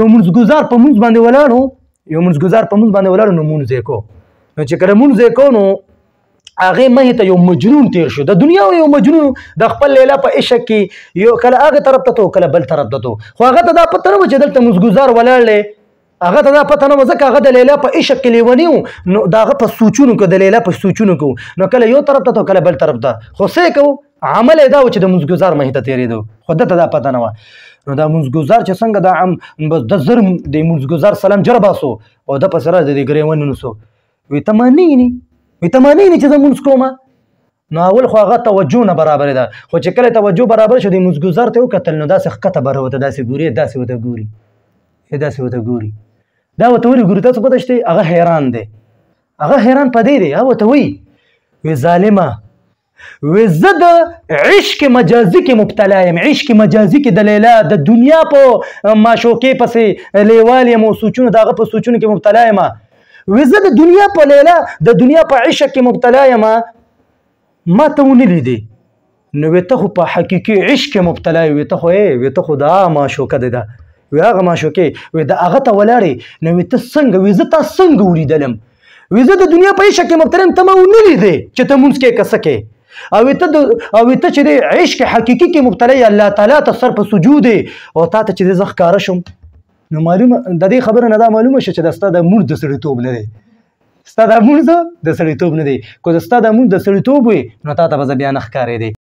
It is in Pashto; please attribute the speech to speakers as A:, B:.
A: یو مونځګزار په مونځ باندې ولاړ نو مونځ یې کو. نو چې کله مونځ یې کو نو هغې مخې ته یو مجنون تیر شو. د دنیا یو مجنون د خپل لیلا په عشق کې یو کله هغه طرف ته تو کله بل طرف ته تو، خو هغه ته دا پته نه وه چې دلته مونځګزار ولاړ دی. هغه ته دا پته نه وه ځکه هغه د لیلا په عشق کې لیونی و. نو د هغه په سوچونو کې د لیلا په سوچونو کې نو کله یو طرف ته تو کله بل طرف ته. خو څه یې کوو عمل یې دا و چې د مونځګزار مخې ته تېرېدو، خو ده ته دا پته نه وه. نو دا مونځګزار چې څنګه دا د زر د مونځګزار سلام جر باسو او ده پسې راځي د ګرېوان ونیسو. وی ته مانې چې زه مونځ کومه. نو اول خو هغه توجه نه برابرې ده، خو چې کله توجه برابر شو د مونځګزار ته وکتل نو داسې ښکته بره ورته داسې ګوري داسې ورته ګوري دا ورته ولې ګوري تاسو پته شته. هغه حیران دی، هغه حیران په دې دی. هغه ورته وی ظالمه وی زه د عشق مجازي کې مبتلا یم، عشق مجازي کې د لیلا د دنیا په معشوقې پسې لیوال یم او سوچونو د هغه په سوچونو کې مبتلا یم. وی زه د دنیا په لیلا د دنیا په عشق کې مبتلا یم، ما ته ونه لیدې. نو وی ته خو په حقیقي عشق کې مبتلا یې. وی ته خو د هغه معشوقه دی، وی هغه معشوقې وی د هغه ته ولاړې. نو وی ته څنګه؟ وی زه تا څنګه ولیدلم؟ وی زه د دنیا په عشق کې مبتلا یم، ته ما ونه لیدې چې ته مونځ کې که څه کې. او ته چې د عشق حقیقي کې مبتلا یې، الله تعالی ته سر په سجود او تا ته چې زه ښکاره شم. نو معلومه د دې خبره نه دا معلومه شوه چې دا ستا د مونځ د سړیتوب نه دی، ستا د مونځ د سړیتوب نه دی. که ستا د مونځ د سړیتوب وي نو تا ته به زه بیا نه ښکارېدې.